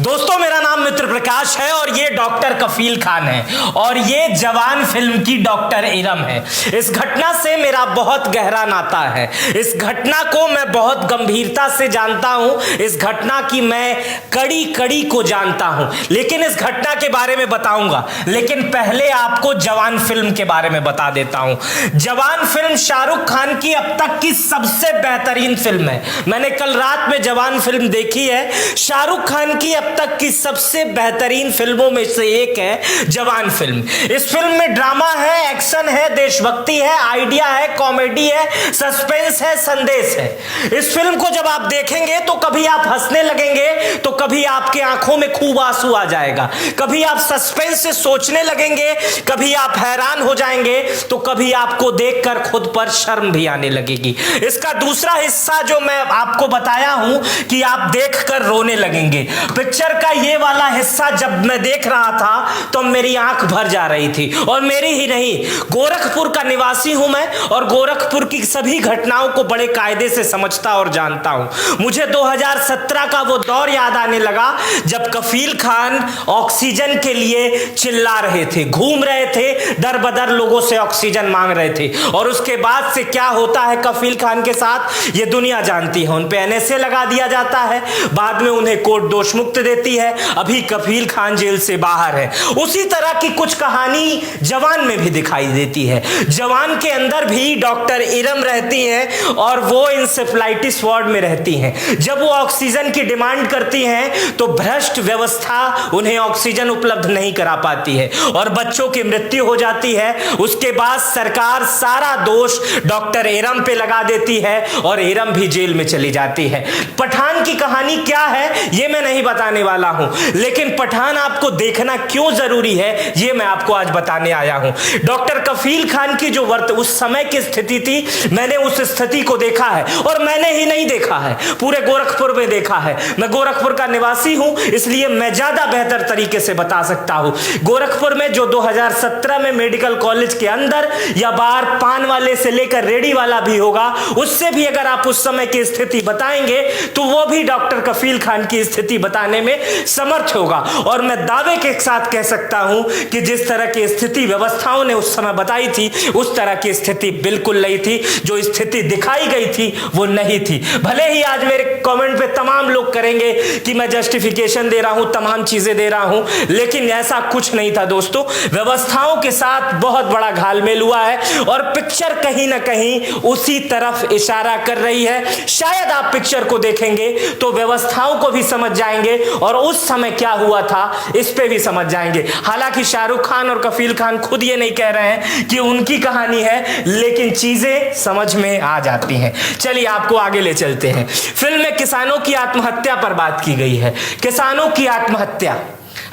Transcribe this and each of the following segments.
दोस्तों, मेरा नाम मित्र प्रकाश है और ये डॉक्टर कफील खान है और ये जवान फिल्म की डॉक्टर इरम है। इस घटना से मेरा बहुत गहरा नाता है। इस घटना को मैं बहुत गंभीरता से जानता हूं। इस घटना की मैं कड़ी कड़ी को जानता हूं, लेकिन इस घटना के बारे में बताऊंगा। लेकिन पहले आपको जवान फिल्म के बारे में बता देता हूं। जवान फिल्म शाहरुख खान की अब तक की सबसे बेहतरीन फिल्म है। मैंने कल रात में जवान फिल्म देखी है। शाहरुख खान की अब तक की सबसे बेहतरीन फिल्मों में से एक है जवान फिल्म। इस फिल्म में ड्रामा है, एक्शन है, देशभक्ति है, आइडिया है, कॉमेडी है, सस्पेंस है, संदेश है। इस फिल्म को जब आप देखेंगे तो कभी आप हंसने लगेंगे तो कभी आपके आंखों में खूब आंसू आ जाएगा। कभी आप सस्पेंस से सोचने लगेंगे, कभी आप हैरान हो जाएंगे तो कभी आपको देखकर खुद पर शर्म भी आने लगेगी। इसका दूसरा हिस्सा जो मैं आपको बताया हूं कि आप देखकर रोने लगेंगे। पिक्चर का ये वाला हिस्सा जब मैं देख रहा था तो मेरी आंख भर जा रही थी। और मेरी ही नहीं, गोरखपुर का निवासी हूं मैं और गोरखपुर की सभी घटनाओं को बड़े कायदे से समझता और जानता हूं। मुझे 2017 का वो दौर याद आने लगा जब कफील खान ऑक्सीजन के लिए चिल्ला रहे थे, घूम रहे थे, दर बदर लोगों से ऑक्सीजन मांग रहे थे। और उसके बाद से क्या होता है कफील खान के साथ ये दुनिया जानती है। उन पे एनएसए लगा दिया जाता है, बाद में उन्हें कोर्ट दोष मुक्त देती है। अभी कफील खान जेल से बाहर है। उसी तरह की कुछ कहानी जवान में भी दिखाई देती है। जवान के अंदर भी डॉक्टर इरम रहती हैं और वो इंसेफ्लाइटिस वार्ड में रहती हैं। जब वो ऑक्सीजन की डिमांड करती हैं तो भ्रष्ट व्यवस्था उन्हें ऑक्सीजन उपलब्ध नहीं करा पाती है और बच्चों की मृत्यु हो जाती है। उसके बाद सरकार सारा दोष डॉक्टर इरम पे लगा देती है और इरम भी जेल में चली जाती है। पठान की कहानी क्या है ये मैं नहीं बताने वाला हूं, लेकिन पठान आपको देखना क्यों जरूरी है ये मैं आपको आज बताने आया हूं। डॉक्टर कफील खान की जो उस समय की स्थिति थी, मैंने उस स्थिति को देखा है और मैंने ही नहीं देखा है, पूरे गोरखपुर में देखा है। मैं गोरखपुर का निवासी हूं, इसलिए मैं ज्यादा बेहतर तरीके से बता सकता हूं। गोरखपुर में जो 2017 में मेडिकल कॉलेज के अंदर या बाहर पान वाले से लेकर रेडी वाला भी होगा, उससे भी अगर आप उस समय की स्थिति बताएंगे तो वो भी डॉक्टर कफील खान की स्थिति बताने में समर्थ होगा। और मैं दावे के साथ कह सकता हूं कि जिस तरह की स्थिति व्यवस्थाओं ने उस समय बताई थी उस तरह की स्थिति बिल्कुल नहीं थी। जो स्थिति दिखाई गई थी वो नहीं थी। भले ही आज मेरे कमेंट पे तमाम लोग करेंगे कि मैं जस्टिफिकेशन दे रहा हूं, तमाम चीजें दे रहा हूं, लेकिन ऐसा कुछ नहीं था दोस्तों। व्यवस्थाओं के साथ बहुत बड़ा घालमेल हुआ है और पिक्चर कहीं ना कहीं उसी तरफ इशारा कर रही है। शायद आप पिक्चर को देखेंगे तो व्यवस्थाओं को भी समझ जाएंगे और उस समय क्या हुआ था इस पे भी समझ जाएंगे। हालांकि शाहरुख खान और कफील खान खुद ये नहीं कह रहे हैं कि उनकी कहानी है, लेकिन चीजें समझ में आ जाती हैं। चलिए आपको आगे ले चलते हैं। फिल्म में किसानों की आत्महत्या पर बात की गई है। किसानों की आत्महत्या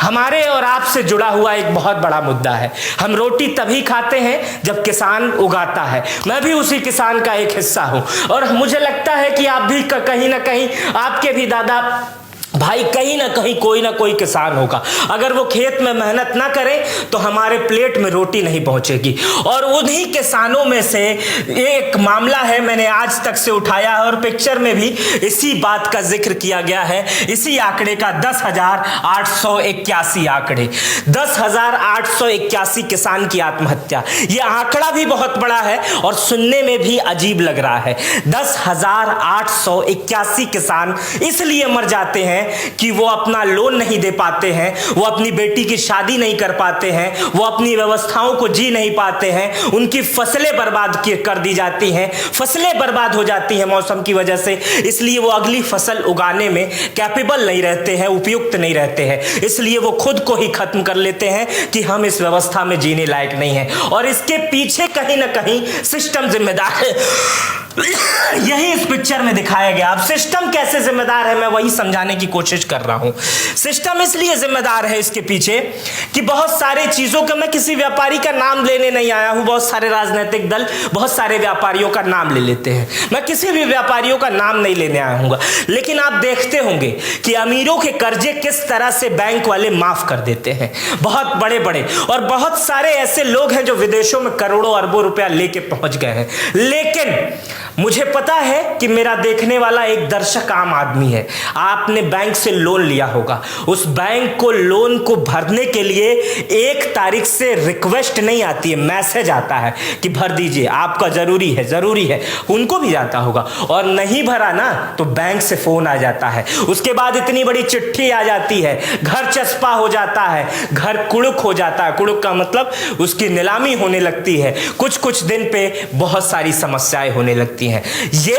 हमारे और आपसे जुड़ा हुआ एक बहुत बड़ा मुद्दा है। हम रोटी तभी खाते हैं जब किसान उगाता है। मैं भी उसी किसान का एक हिस्सा हूं और मुझे लगता है कि आप भी कहीं ना कहीं, आपके भी दादा भाई कहीं ना कहीं कोई ना कोई किसान होगा। अगर वो खेत में मेहनत ना करें तो हमारे प्लेट में रोटी नहीं पहुंचेगी। और उन्हीं किसानों में से एक मामला है, मैंने आज तक से उठाया है और पिक्चर में भी इसी बात का जिक्र किया गया है। इसी आंकड़े का 10,881 आंकड़े, 10,881 किसान की आत्महत्या। यह आंकड़ा भी बहुत बड़ा है और सुनने में भी अजीब लग रहा है। 10,881 किसान इसलिए मर जाते हैं कि वो अपना लोन नहीं दे पाते हैं, वो अपनी बेटी की शादी नहीं कर पाते हैं, वो अपनी व्यवस्थाओं को जी नहीं पाते हैं, उनकी फसलें बर्बाद कर दी जाती हैं, फसलें बर्बाद हो जाती हैं मौसम की वजह से, इसलिए वो अगली फसल उगाने में कैपेबल नहीं रहते हैं, उपयुक्त नहीं रहते हैं, इसलिए वो खुद को ही खत्म कर लेते हैं कि हम इस व्यवस्था में जीने लायक नहीं हैं। और इसके पीछे कहीं ना कहीं सिस्टम जिम्मेदार है। यही इस पिक्चर में दिखाया गया। अब सिस्टम कैसे जिम्मेदार है मैं वही समझाने की कोशिश कर रहा हूं। सिस्टम इसलिए जिम्मेदार है इसके पीछे कि बहुत सारे चीजों का, मैं किसी व्यापारी का नाम लेने नहीं आया हूं, बहुत सारे राजनीतिक दल बहुत सारे व्यापारियों का नाम ले लेते हैं, मैं किसी भी व्यापारियों का नाम नहीं लेने आया हूं, लेकिन आप देखते होंगे कि अमीरों के कर्जे किस तरह से बैंक वाले माफ कर देते हैं, बहुत बड़े बड़े। और बहुत सारे ऐसे लोग हैं जो विदेशों में करोड़ों अरबों रुपया लेके पहुंच गए हैं, लेकिन मुझे पता है कि मेरा देखने वाला एक दर्शक आम आदमी है। आपने बैंक से लोन लिया होगा, उस बैंक को लोन को भरने के लिए 1 तारीख से रिक्वेस्ट नहीं आती है, मैसेज आता है कि भर दीजिए, आपका जरूरी है। उनको भी जाता होगा, और नहीं भरा ना तो बैंक से फोन आ जाता है। उसके बाद इतनी बड़ी चिट्ठी आ जाती है, घर चस्पा हो जाता है, घर कुड़ुक हो जाता है। कुड़ुक का मतलब उसकी नीलामी होने लगती है। कुछ दिन पे बहुत सारी समस्याएं होने लगती हैं। ये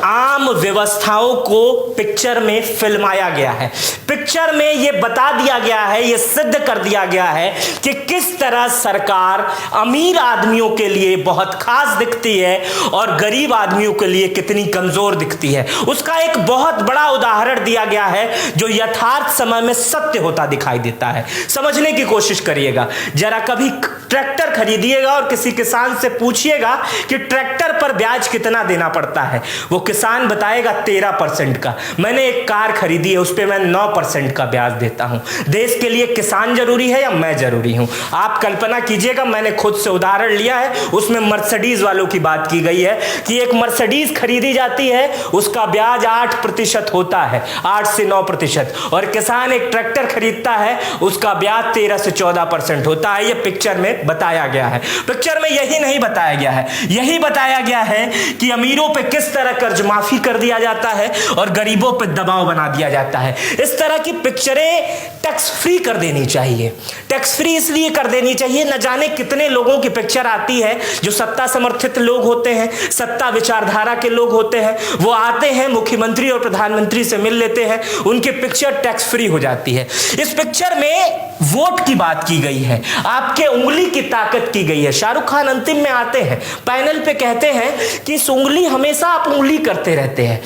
आम व्यवस्थाओं को पिक्चर में फिल्माया गया है। पिक्चर में यह बता दिया गया है, यह सिद्ध कर दिया गया है कि किस तरह सरकार अमीर आदमियों के लिए बहुत खास दिखती है और गरीब आदमियों के लिए कितनी कमजोर दिखती है। उसका एक बहुत बड़ा उदाहरण दिया गया है जो यथार्थ समय में सत्य होता दिखाई देता है। समझने की कोशिश करिएगा। जरा कभी ट्रैक्टर खरीदिएगा और किसी किसान से पूछिएगा कि ट्रैक्टर पर ब्याज कितना देना पड़ता है। वो किसान बताएगा 13% का। मैंने एक कार खरीदी है, उस पर मैं 9% का ब्याज देता हूं। देश के लिए किसान जरूरी है या मैं जरूरी हूं? आप कल्पना कीजिएगा, मैंने खुद से उदाहरण लिया है, उसमें मर्सिडीज वालों की बात की गई है कि एक मर्सिडीज खरीदी जाती है, उसका ब्याज 8% होता है, 8 से 9%, और किसान एक ट्रैक्टर खरीदता है, उसका ब्याज 13 से 14% होता है। यह पिक्चर में बताया गया है। पिक्चर में यही नहीं बताया गया है, यही बताया गया है कि अमीरों पे किस तरह कर्ज माफी कर दिया जाता है और गरीबों पे दबाव बना दिया जाता है। इस तरह की पिक्चरें टैक्स फ्री कर देनी चाहिए। टैक्स फ्री इसलिए कर देनी चाहिए, न जाने कितने लोगों की पिक्चर आती है जो सत्ता समर्थित लोग होते हैं, सत्ता विचारधारा के लोग होते हैं, वो आते हैं मुख्यमंत्री और प्रधानमंत्री से मिल लेते हैं, उनकी पिक्चर टैक्स फ्री हो जाती है। इस पिक्चर में वोट की बात की गई है, आपके उंगली की ताकत की गई है। शाहरुख खान अंतिम में आते हैं, पैनल पे कहते हैं कि इस उंगली, हमेशा आप उंगली करते रहते हैं।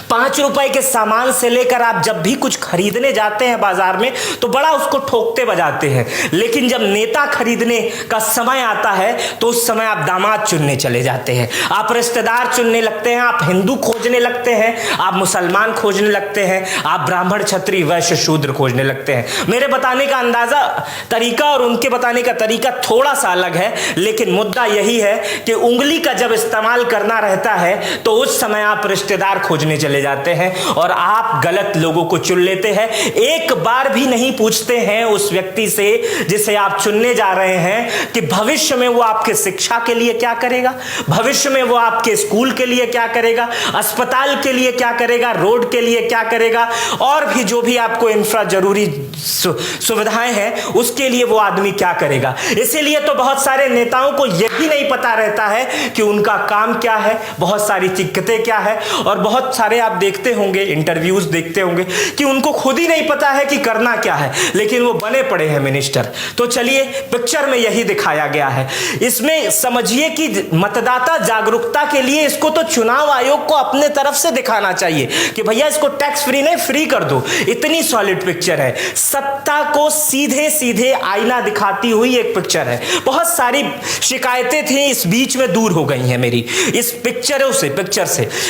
5 रुपए के सामान से लेकर आप जब भी कुछ खरीदने जाते हैं बाजार में तो बड़ा उसको ठोकते बजाते हैं, लेकिन जब नेता खरीदने का समय आता है तो उस समय आप दामाद चुनने चले जाते हैं, आप रिश्तेदार चुनने लगते हैं, आप हिंदू खोजने लगते हैं, आप मुसलमान खोजने लगते हैं, आप ब्राह्मण क्षत्रिय वैश्य शूद्र खोजने लगते हैं। मेरे बताने का अंदाजा तरीका और उनके बताने का तरीका थोड़ा सा अलग है, लेकिन मुद्दा यही है कि उंगली का जब इस्तेमाल करना रहता है तो उस समय आप रिश्तेदार खोजने चले जाते हैं और आप गलत लोगों को चुन लेते हैं। एक बार भी नहीं पूछते हैं उस व्यक्ति से जिसे आप चुनने जा रहे हैं कि भविष्य में वो आपके शिक्षा के लिए क्या करेगा, भविष्य में वो आपके स्कूल के लिए क्या करेगा, अस्पताल के लिए क्या करेगा, रोड के लिए क्या करेगा, और भी जो भी आपको इंफ्रा जरूरी सुविधाएं हैं उसके लिए वो आदमी क्या करेगा। इसीलिए तो बहुत सारे नेताओं को यह भी नहीं पता रहता है कि उनका काम क्या है, बहुत सारी दिक्कतें क्या है, और बहुत सारे आप देखते होंगे, इंटरव्यूज देखते होंगे कि उनको खुद ही नहीं पता है कि करना क्या है, लेकिन वो बने पड़े हैं मिनिस्टर। तो चलिए, पिक्चर में यही दिखाया गया है। इसमें समझिए कि मतदाता जागरूकता के लिए इसको तो चुनाव आयोग को अपने तरफ से दिखाना चाहिए कि भैया इसको टैक्स फ्री नहीं, फ्री कर दो। इतनी सॉलिड पिक्चर है, सत्ता को सीधे सीधे आईना दिखाती हुई एक पिक्चर है। बहुत सारी शिकायतें थी, इस बीच में दूर हो गई हैं मेरी इस पिक्चर से।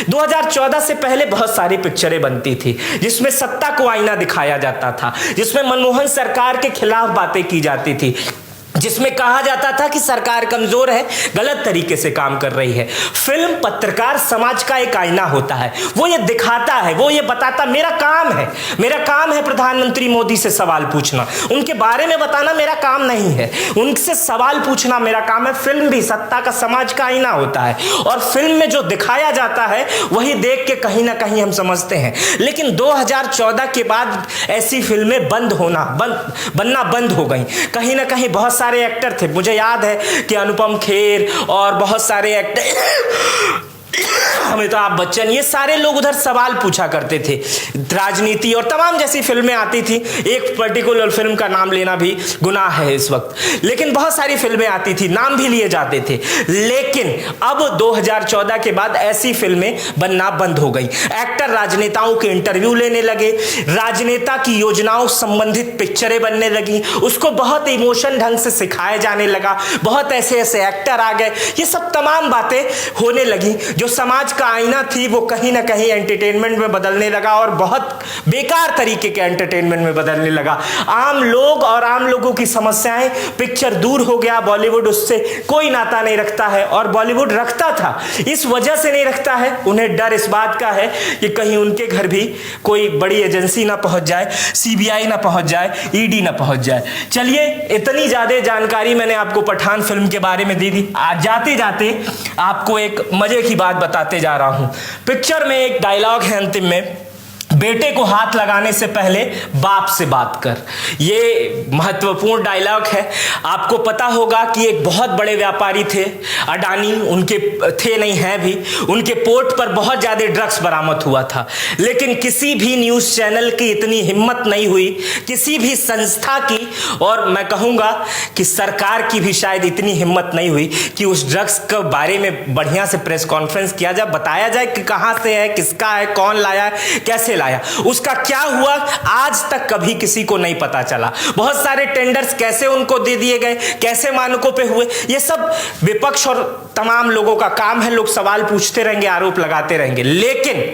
2014 से पहले बहुत सारी पिक्चरें बनती थी जिसमें सत्ता को आईना दिखाया जाता था, जिसमें मनमोहन सरकार के खिलाफ बातें की जाती थी, जिसमें कहा जाता था कि सरकार कमजोर है, गलत तरीके से काम कर रही है। फिल्म पत्रकार समाज का एक आईना होता है, वो ये दिखाता है, वो ये बताता, मेरा काम है प्रधानमंत्री मोदी से सवाल पूछना, उनके बारे में बताना मेरा काम नहीं है, उनसे सवाल पूछना मेरा काम है। फिल्म भी सत्ता का समाज का आईना होता है और फिल्म में जो दिखाया जाता है वही देख के कहीं ना कहीं हम समझते हैं। लेकिन 2014 के बाद ऐसी फिल्में बनना बंद हो गई। कहीं ना कहीं बहुत सारे एक्टर थे, मुझे याद है कि अनुपम खेर और बहुत सारे एक्टर, अमिताभ बच्चन, ये सारे लोग उधर सवाल पूछा करते थे। राजनीति और तमाम जैसी फिल्में आती थी, एक पर्टिकुलर फिल्म का नाम लेना भी गुनाह है इस वक्त, लेकिन बहुत सारी फिल्में आती थी, नाम भी लिए जाते थे। लेकिन अब 2014 के बाद ऐसी फिल्में बनना बंद हो गई। एक्टर राजनेताओं के इंटरव्यू लेने लगे, राजनेता की योजनाओं संबंधित पिक्चरें बनने लगी, उसको बहुत इमोशन ढंग से सिखाया जाने लगा, बहुत ऐसे एक्टर आ गए। ये सब तमाम बातें होने लगी जो समाज का आईना थी वो कहीं ना कहीं एंटरटेनमेंट में बदलने लगा और बहुत बेकार तरीके के एंटरटेनमेंट में बदलने लगा। आम लोग और आम लोगों की समस्याएं, पिक्चर दूर हो गया, बॉलीवुड उससे कोई नाता नहीं रखता है। और बॉलीवुड रखता था, इस वजह से नहीं रखता है, उन्हें डर इस बात का है कि कहीं उनके घर भी कोई बड़ी एजेंसी ना पहुंच जाए, सीबीआई ना पहुंच जाए, ईडी ना पहुंच जाए। चलिए, इतनी ज्यादा जानकारी मैंने आपको पठान फिल्म के बारे में दी थी। आज जाते जाते आपको एक मजे की बात बताते जा रहा हूं। पिक्चर में एक डायलॉग है अंतिम में, बेटे को हाथ लगाने से पहले बाप से बात कर। ये महत्वपूर्ण डायलॉग है। आपको पता होगा कि एक बहुत बड़े व्यापारी थे अडानी, उनके थे नहीं हैं भी, उनके पोर्ट पर बहुत ज्यादा ड्रग्स बरामद हुआ था, लेकिन किसी भी न्यूज चैनल की इतनी हिम्मत नहीं हुई, किसी भी संस्था की, और मैं कहूंगा कि सरकार की भी शायद इतनी हिम्मत नहीं हुई कि उस ड्रग्स के बारे में बढ़िया से प्रेस कॉन्फ्रेंस किया जाए, बताया जाए कि कहां से है, किसका है, कौन लाया है, कैसे लाया, उसका क्या हुआ, आज तक कभी किसी को नहीं पता चला। बहुत सारे टेंडर्स कैसे उनको दे दिए गए, कैसे मानकों पे हुए, ये सब विपक्ष और तमाम लोगों का काम है। लोग सवाल पूछते रहेंगे, आरोप लगाते रहेंगे, लेकिन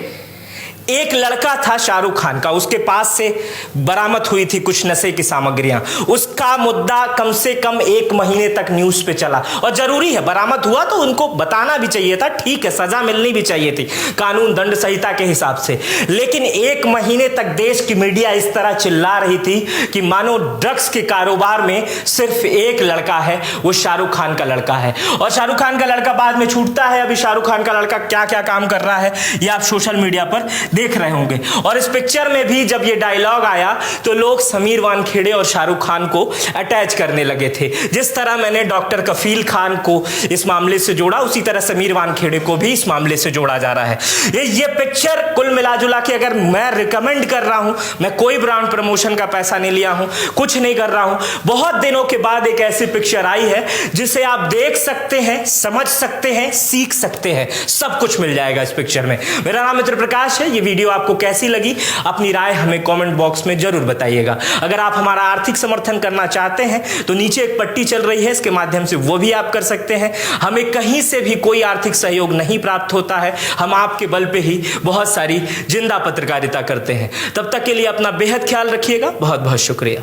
एक लड़का था शाहरुख खान का, उसके पास से बरामद हुई थी कुछ नशे की सामग्रियां। उसका मुद्दा कम से कम 1 महीने तक न्यूज पे चला, और जरूरी है, बरामद हुआ तो उनको बताना भी चाहिए था, ठीक है, सजा मिलनी भी चाहिए थी कानून दंड संहिता के हिसाब से, लेकिन 1 महीने तक देश की मीडिया इस तरह चिल्ला रही थी कि मानो ड्रग्स के कारोबार में सिर्फ एक लड़का है, वो शाहरुख खान का लड़का है। और शाहरुख खान का लड़का बाद में छूटता है। अभी शाहरुख खान का लड़का क्या क्या काम कर रहा है ये आप सोशल मीडिया पर देख रहे होंगे। और इस पिक्चर में भी जब ये डायलॉग आया तो लोग समीर वानखेड़े और शाहरुख खान को अटैच करने लगे थे। जिस तरह मैंने डॉक्टर कफील खान को इस मामले से जोड़ा, उसी तरह समीर वानखेड़े को भी इस मामले से जोड़ा जा रहा है। ये पिक्चर कुल मिलाजुला के अगर मैं रिकमेंड कर रहा हूं, मैं कोई ब्रांड प्रमोशन का पैसा नहीं लिया हूं, कुछ नहीं कर रहा हूं, बहुत दिनों के बाद एक ऐसी पिक्चर आई है जिसे आप देख सकते हैं, समझ सकते हैं, सीख सकते हैं, सब कुछ मिल जाएगा इस पिक्चर में। मेरा नाम मित्र प्रकाश है। ये वीडियो आपको कैसी लगी, अपनी राय हमें कमेंट बॉक्स में जरूर बताइएगा। अगर आप हमारा आर्थिक समर्थन करना चाहते हैं तो नीचे एक पट्टी चल रही है, इसके माध्यम से वो भी आप कर सकते हैं। हमें कहीं से भी कोई आर्थिक सहयोग नहीं प्राप्त होता है, हम आपके बल पे ही बहुत सारी जिंदा पत्रकारिता करते हैं। तब तक के लिए अपना बेहद ख्याल रखिएगा। बहुत बहुत शुक्रिया।